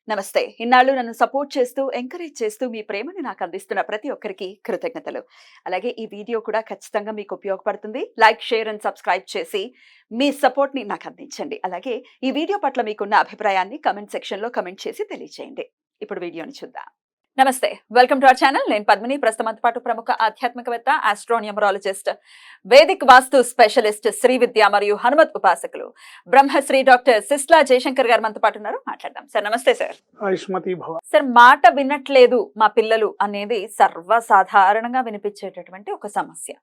నమస్తే. ఇన్నాళ్ళు నన్ను సపోర్ట్ చేస్తూ, ఎంకరేజ్ చేస్తూ మీ ప్రేమని నాకు అందిస్తున్న ప్రతి ఒక్కరికి కృతజ్ఞతలు. అలాగే ఈ వీడియో కూడా ఖచ్చితంగా మీకు ఉపయోగపడుతుంది. లైక్, షేర్ అండ్ సబ్స్క్రైబ్ చేసి మీ సపోర్ట్‌ని నాకు అందించండి. అలాగే ఈ వీడియో పట్ల మీకున్న అభిప్రాయాన్ని కామెంట్ సెక్షన్‌లో కామెంట్ చేసి తెలియజేయండి. ఇప్పుడు వీడియోని చూద్దాం. నమస్తే. Welcome to our channel. నేను పద్మిని. ప్రస్తుతం పాటు ప్రముఖ ఆధ్యాత్మికవేత్త, ఆస్ట్రోన్యూమరాలజిస్ట్, వేదిక్ వాస్తు స్పెషలిస్ట్, శ్రీ విద్య మరియు హనుమత్ ఉపాసకులు బ్రహ్మశ్రీ డాక్టర్ సిస్లా జయశంకర్ గారు మనతో పాటు ఉన్నారు. మాట్లాడదాం. సార్ నమస్తే సార్. సార్, మాట వినట్లేదు మా పిల్లలు అనేది సర్వసాధారణంగా వినిపించేటటువంటి ఒక సమస్య.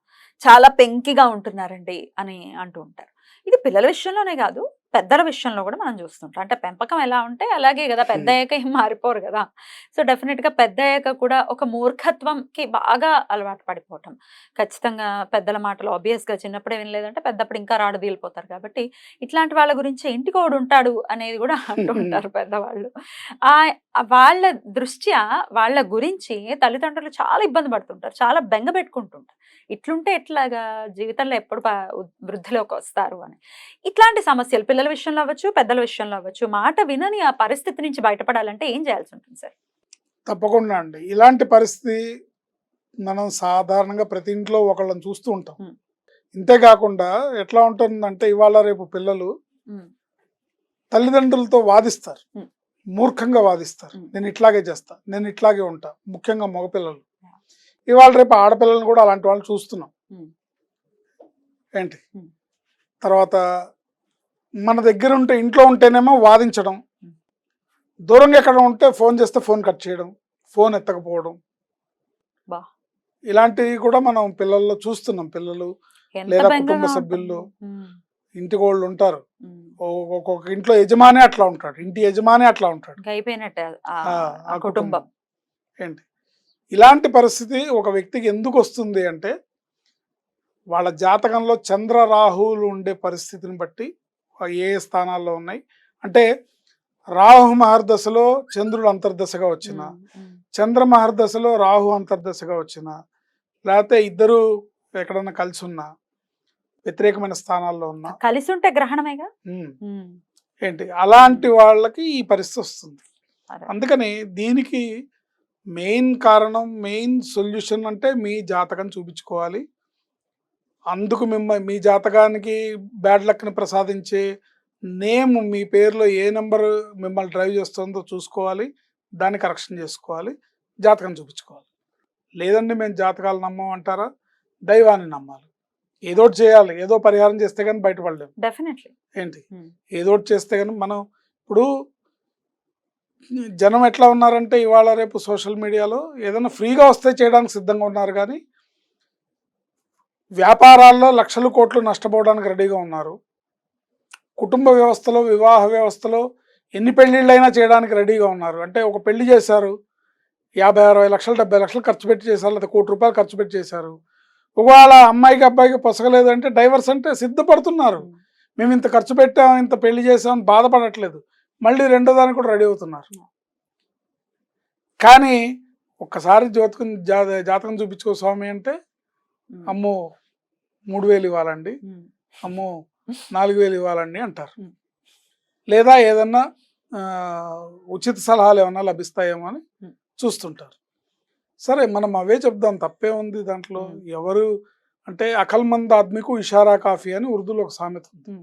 చాలా పెంకిగా ఉంటున్నారండి అని అంటూ ఉంటారు. ఇది పిల్లల విషయంలోనే కాదు, పెద్దల విషయంలో కూడా మనం చూస్తుంటాం. అంటే పెంపకం ఎలా ఉంటే అలాగే కదా, పెద్ద అయ్యాక ఏం మారిపోరు కదా. సో డెఫినెట్ గా పెద్ద అయ్యాక కూడా ఒక మూర్ఖత్వంకి బాగా అలవాటు పడిపోవటం. ఖచ్చితంగా పెద్దల మాటలు ఆబ్వియస్ గా చిన్నప్పుడే వినలేదంటే పెద్దప్పుడు ఇంకా రాడు తీలిపోతారు. కాబట్టి ఇట్లాంటి వాళ్ళ గురించి ఇంటికోడు ఉంటాడు అనేది కూడా అంటూ ఉంటారు పెద్దవాళ్ళు. ఆ వాళ్ళ దృష్ట్యా వాళ్ళ గురించి తల్లిదండ్రులు చాలా ఇబ్బంది పడుతుంటారు, చాలా బెంగ పెట్టుకుంటుంటారు. ఇట్లుంటే ఎట్లాగా జీవితంలో ఎప్పుడు వృద్ధిలోకి వస్తారు అని. ఇట్లాంటి సమస్యలు పిల్లల విషయంలో అవ్వచ్చు, పెద్దల విషయంలో అవ్వచ్చు, మాట వినని ఆ పరిస్థితి నుంచి బయటపడాలంటే ఏం చేయాల్సి ఉంటుంది సార్? తప్పకుండా అండి. ఇలాంటి పరిస్థితి మనం సాధారణంగా ప్రతి ఇంట్లో ఒకళ్ళని చూస్తూ ఉంటాం. ఇంతే కాకుండా ఎట్లా ఉంటుందంటే ఇవాళ రేపు పిల్లలు తల్లిదండ్రులతో వాదిస్తారు, మూర్ఖంగా వాదిస్తారు. నేను ఇట్లాగే చేస్తా, నేను ఇట్లాగే ఉంటా. ముఖ్యంగా మగపిల్లలు. ఇవాళ రేపు ఆడపిల్లలను కూడా అలాంటి వాళ్ళు చూస్తున్నాం. ఏంటి తర్వాత మన దగ్గర ఉంటే, ఇంట్లో ఉంటేనేమో వాదించడం, దూరంగా ఎక్కడ ఉంటే ఫోన్ చేస్తే ఫోన్ కట్ చేయడం, ఫోన్ ఎత్తకపోవడం, ఇలాంటివి కూడా మనం పిల్లల్లో చూస్తున్నాం. పిల్లలు లేదా కుటుంబ సభ్యుల్లో ఇంటికి వాళ్ళు ఉంటారు. ఒక్కొక్క ఇంట్లో యజమాని అట్లా ఉంటాడు, ఇంటి యజమాని అట్లా ఉంటాడు, ఆ కుటుంబం. ఏంటి ఇలాంటి పరిస్థితి ఒక వ్యక్తికి ఎందుకు వస్తుంది అంటే వాళ్ళ జాతకంలో చంద్ర రాహువులు ఉండే పరిస్థితిని బట్టి ఏ స్థానాల్లో ఉన్నాయి అంటే, రాహు మహర్దశలో చంద్రుడు అంతర్దశగా వచ్చిన, చంద్ర మహర్దశలో రాహు అంతర్దశగా వచ్చిన, లేకపోతే ఇద్దరు ఎక్కడన్నా కలిసి ఉన్నా, వ్యతిరేకమైన స్థానాల్లో ఉన్నా, కలిసి ఉంటే గ్రహణమేగా. ఏంటి అలాంటి వాళ్ళకి ఈ పరిస్థితి వస్తుంది. అందుకని దీనికి మెయిన్ కారణం, మెయిన్ సొల్యూషన్ అంటే మీ జాతకం చూపించుకోవాలి. అందుకు మీ జాతకానికి బ్యాడ్ లక్ని ప్రసాదించే నేమ్, మీ పేరులో ఏ నెంబర్ మిమ్మల్ని డ్రైవ్ చేస్తుందో చూసుకోవాలి, దాన్ని కరెక్షన్ చేసుకోవాలి, జాతకం చూపించుకోవాలి. లేదండి మేము జాతకాలు నమ్మమంటారా, దైవాన్ని నమ్మాలి. ఏదోటి చేయాలి, ఏదో పరిహారం చేస్తే కానీ బయటపడలేము. డెఫినెట్లీ ఏంటి ఏదోటి చేస్తే కానీ మనం ఇప్పుడు జనం ఎట్లా ఉన్నారంటే ఇవాళ రేపు సోషల్ మీడియాలో ఏదైనా ఫ్రీగా వస్తే చేయడానికి సిద్ధంగా ఉన్నారు, కానీ వ్యాపారాల్లో లక్షల కోట్లు నష్టపోవడానికి రెడీగా ఉన్నారు. కుటుంబ వ్యవస్థలో, వివాహ వ్యవస్థలో ఎన్ని పెళ్ళిళ్ళైనా చేయడానికి రెడీగా ఉన్నారు. అంటే ఒక పెళ్లి చేశారు, 50-60 లక్షలు 70 లక్షలు ఖర్చు పెట్టి చేశారు, లేదా ₹1 కోటి ఖర్చు పెట్టి చేశారు. ఒకవేళ అమ్మాయికి అబ్బాయికి పొసగలేదు అంటే డైవర్స్ అంటే సిద్ధపడుతున్నారు. మేము ఇంత ఖర్చు పెట్టాం, ఇంత పెళ్లి చేసామని బాధపడట్లేదు, మళ్ళీ రెండో దానికి కూడా రెడీ అవుతున్నారు. కానీ ఒక్కసారి జాతకం చూపించుకో స్వామి అంటే అమ్మో 3,000 ఇవ్వాలండి, అమ్మో 4,000 ఇవ్వాలండి అంటారు. లేదా ఏదన్నా ఉచిత సలహాలు ఏమన్నా లభిస్తాయేమో అని చూస్తుంటారు. సరే మనం అవే చెప్దాం, తప్పే ఉంది దాంట్లో. ఎవరు అంటే అకల్మంద్ ఆద్మీకు ఇషారా కాఫీ అని ఉర్దూలో ఒక సామెత ఉంది.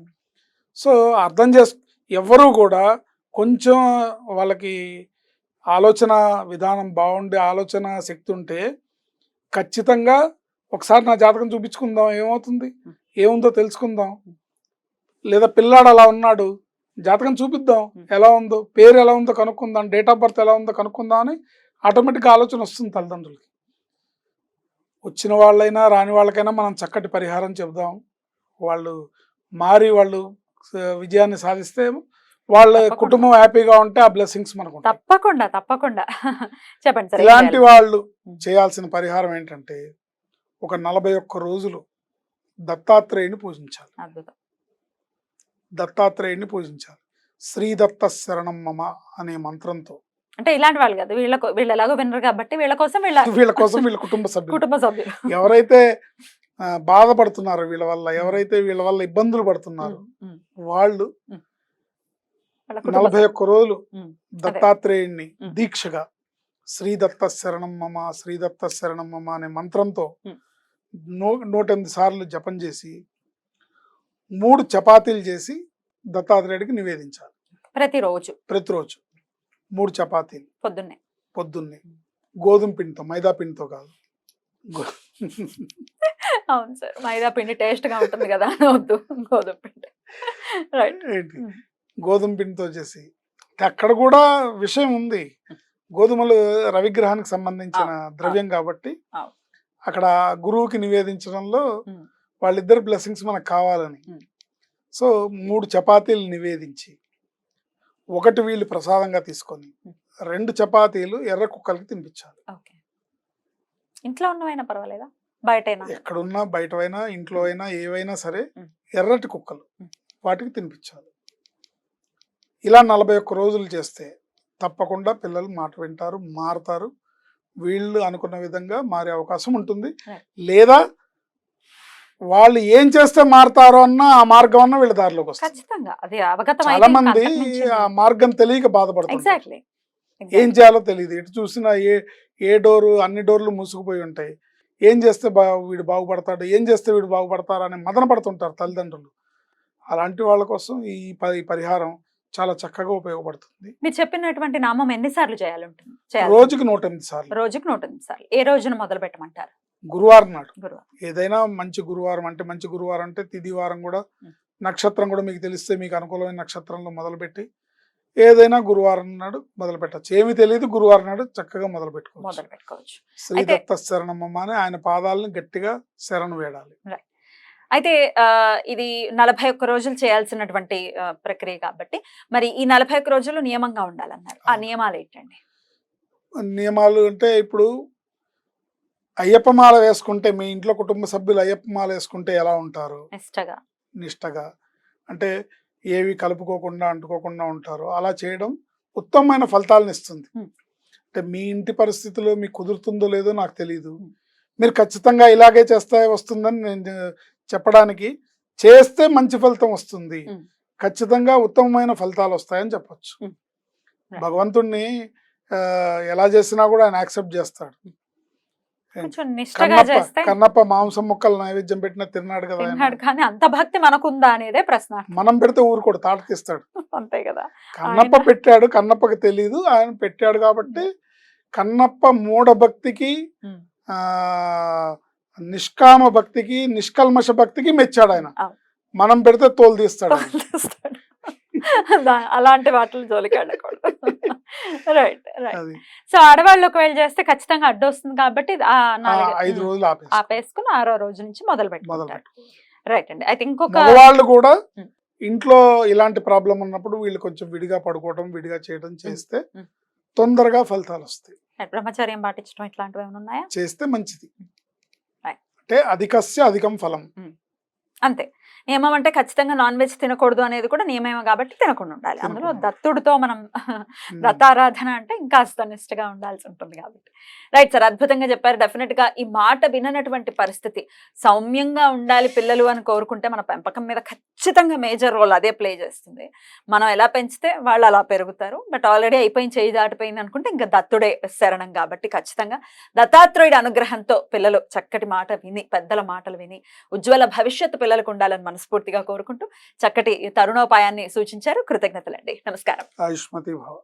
సో అర్థం ఎవరు కూడా కొంచెం వాళ్ళకి ఆలోచన విధానం బాగుండే, ఆలోచన శక్తి ఉంటే ఖచ్చితంగా ఒకసారి నా జాతకం చూపించుకుందాం, ఏమవుతుంది, ఏముందో తెలుసుకుందాం. లేదా పిల్లాడు అలా ఉన్నాడు, జాతకం చూపిద్దాం, ఎలా ఉందో, పేరు ఎలా ఉందో కనుక్కుందాం, డేట్ ఆఫ్ బర్త్ ఎలా ఉందో కనుక్కుందాం అని ఆటోమేటిక్గా ఆలోచన వస్తుంది తల్లిదండ్రులకి. వచ్చిన వాళ్ళైనా రాని వాళ్ళకైనా మనం చక్కటి పరిహారం చెబుదాం. వాళ్ళు మారి వాళ్ళు విజయాన్ని సాధిస్తే వాళ్ళ కుటుంబం హ్యాపీగా ఉంటే ఆ బ్లెస్సింగ్స్ మనకు తప్పకుండా తప్పకుండా చెప్పండి సార్. ఇలాంటి వాళ్ళు చేయాల్సిన పరిహారం ఏంటంటే, ఒక 41 రోజులు దత్తాత్రేయుని పూజించాలి. దత్తాత్రేయుని పూజించాలి. శ్రీదత్త శరణం మమ అనే మంత్రంతో. అంటే ఇలాంటి వాళ్ళు కదా, వీళ్ళు ఎలాగో వినరు కాబట్టి వీళ్ళ కోసం వీళ్ళ కుటుంబ సభ్యులు ఎవరైతే బాధపడుతున్నారో, వీళ్ళ వల్ల ఎవరైతే వీళ్ళ వల్ల ఇబ్బందులు పడుతున్నారో వాళ్ళు వాళ్ళ కుటుంబ 41 రోజులు ఉమ్, దత్తాత్రేయుణ్ణి ఉమ్. దీక్షగా శ్రీదత్త శరణం మమ శ్రీదత్త శరణం మమ అనే మంత్రంతో ఉమ్. 108 సార్లు జపం చేసి 3 చపాతీలు చేసి దత్తాత్రేయుడికి నివేదించాలి ప్రతిరోజు ప్రతిరోజు. 3 చపాతీలు పొద్దున్నే. పొద్దున్నే గోధుమ పిండితో, మైదా పిండితో కాదు. గో- అవును సార్, మైదా పిండి టేస్ట్ గా ఉంటుంది కదా అని వద్దు, గోధుమ పిండి. రైట్. ఏంటి గోధుమ పిండితో చేసి, అక్కడ కూడా విషయం ఉంది. గోధుమలు రవిగ్రహానికి సంబంధించిన ద్రవ్యం కాబట్టి అవును. అక్కడ గురువుకి నివేదించడంలో ఉమ్. వాళ్ళిద్దరు బ్లెస్సింగ్స్ మనకు కావాలని. ఉమ్. సో 3 చపాతీలు నివేదించి, 1 వీళ్ళు ప్రసాదంగా తీసుకొని 2 చపాతీలు ఎర్ర కుక్కలకి తినిపించాలి. ఓకే. ఇంట్లో ఉన్నవైనా పర్వాలేదా, బయటైనా? ఎక్కడున్నా, బయటవైనా, ఇంట్లో అయినా, ఏవైనా సరే ఉమ్. ఎర్రటి కుక్కలు ఉమ్. వాటికి తినిపించాలి. ఇలా 41 రోజులు చేస్తే తప్పకుండా పిల్లలు మాట వింటారు, మారుతారు. వీళ్ళు అనుకున్న విధంగా మారే అవకాశం ఉంటుంది. Right. లేదా వాళ్ళు ఏం చేస్తే మారుతారో అన్న ఆ మార్గం అన్న వీళ్ళ దారిలోకి వస్తుంది. ఖచ్చితంగా అది అవగతం చాలా మంది ఆ మార్గం తెలియక బాధపడుతుంటారు. ఎగ్జాక్ట్లీ. ఏం చేయాలో తెలియదు. ఎటు చూసినా ఏ డోరు, అన్ని డోర్లు మూసుకుపోయి ఉంటాయి. ఏం చేస్తే వీడు బాగుపడతాడు, ఏం చేస్తే వీడు బాగుపడతారు అని మదన పడుతుంటారు తల్లిదండ్రులు. అలాంటి వాళ్ళ కోసం ఈ పరిహారం చాలా చక్కగా ఉపయోగపడుతుంది. మీరు చెప్పినటువంటి నామం ఎన్నిసార్లు చేయాలంటుంది? రోజుకి 108 సార్లు. రోజుకి 108 సార్లు. ఏ రోజున మొదలు పెట్టమంటారు? గురువారం నాడు. గురువారం. ఏదైనా మంచి గురువారం అంటే, మంచి గురువారం అంటే తిథి వారం కూడా, ఉం. నక్షత్రం కూడా మీకు తెలిస్తే మీకు అనుకూలమైన నక్షత్రంలో మొదలుపెట్టి ఏదైనా గురువారం నాడు మొదలు పెట్టచ్చు. ఏమీ తెలియదు, గురువారం నాడు చక్కగా మొదలు పెట్టుకోవచ్చు. శ్రీదత్త శరణమ్మ అని ఆయన పాదాలను గట్టిగా శరణు వేడాలి. అయితే ఇది 41 రోజులు చేయాల్సినటువంటి ప్రక్రియ కాబట్టి, మరి ఈ 41 రోజులు నియమంగా ఉండాలన్నారు. ఆ నియమాలు ఏంటండి? నియమాలు అంటే, ఇప్పుడు అయ్యప్ప మాల వేసుకుంటే, మీ ఇంట్లో కుటుంబ సభ్యులు అయ్యప్ప మాల వేసుకుంటే ఎలా ఉంటారు? నిష్టగా. అంటే ఏవి కలుపుకోకుండా, అంటుకోకుండా ఉంటారు. అలా చేయడం ఉత్తమమైన ఫలితాలను ఇస్తుంది. అంటే మీ ఇంటి పరిస్థితిలో మీకు కుదురుతుందో లేదో నాకు తెలియదు. మీరు ఖచ్చితంగా ఇలాగే చేస్తే వస్తుందని నేను చెప్పడానికి, చేస్తే మంచి ఫలితం వస్తుంది, ఖచ్చితంగా ఉత్తమమైన ఫలితాలు వస్తాయని చెప్పొచ్చు. భగవంతుణ్ణి ఎలా చేసినా కూడా ఆయన యాక్సెప్ట్ చేస్తాడు. కన్నప్ప మాంసం ముక్కలు నైవేద్యం పెట్టిన తిన్నాడు కదా, కానీ అంత భక్తి మనకుందా అనేదే ప్రశ్న. మనం పెడితే ఊరు కూడా తాటకిస్తాడు. అంతే కదా. కన్నప్ప పెట్టాడు, కన్నప్పకి తెలీదు, ఆయన పెట్టాడు కాబట్టి కన్నప్ప మూఢ భక్తికి, నిష్కామ భక్తికి, నిష్కల్మష భక్తికి మెచ్చాడు ఆయన. మనం పెడితే తోలు తీస్తాడు. అలాంటి వాటిలో జోలికి వెళ్ళకూడదు. రైట్. సో ఆడవాళ్ళు ఒకవేళ చేస్తే ఖచ్చితంగా అడ్డు వస్తుంది కాబట్టి 5 రోజులు ఆపేసుకుని 6వ రోజు నుంచి మొదలు పెట్టుకుంటారు. రైట్ అండి. అయితే ఇంకొక వాళ్ళు కూడా ఇంట్లో ఇలాంటి ప్రాబ్లం ఉన్నప్పుడు వీళ్ళు కొంచెం విడిగా పడుకోవడం, విడిగా చేయడం చేస్తే తొందరగా ఫలితాలు వస్తాయి. బ్రహ్మచర్యం పాటించడం ఇట్లాంటివి ఏమైనా ఉన్నాయా? చేస్తే మంచిది. అంటే అధికస్య అధికం ఫలం. అంతే. నియమం అంటే ఖచ్చితంగా నాన్ వెజ్ తినకూడదు అనేది కూడా నియమమే కాబట్టి తినకుండా ఉండాలి. అందులో దత్తుడితో మనం దత్తారాధన అంటే ఇంకా నిష్టగా ఉండాల్సి ఉంటుంది కాబట్టి. రైట్ సార్, అద్భుతంగా చెప్పారు. డెఫినెట్ గా ఈ మాట విననటువంటి పరిస్థితి, సౌమ్యంగా ఉండాలి పిల్లలు అని కోరుకుంటే మన పెంపకం మీద ఖచ్చితంగా మేజర్ రోల్ అదే ప్లే చేస్తుంది. మనం ఎలా పెంచితే వాళ్ళు అలా పెరుగుతారు. బట్ ఆల్రెడీ అయిపోయింది, చేయి దాటిపోయింది అనుకుంటే ఇంకా దత్తుడే శరణం కాబట్టి ఖచ్చితంగా దత్తాత్రేయుడి అనుగ్రహంతో పిల్లలు చక్కటి మాట విని, పెద్దల మాటలు విని ఉజ్వల భవిష్యత్తు పిల్లలకు ఉండాలని మనస్ఫూర్తిగా కోరుకుంటూ చక్కటి తరుణోపాయాన్ని సూచించారు. కృతజ్ఞతలండి. నమస్కారం. ఆయుష్మతి భవ.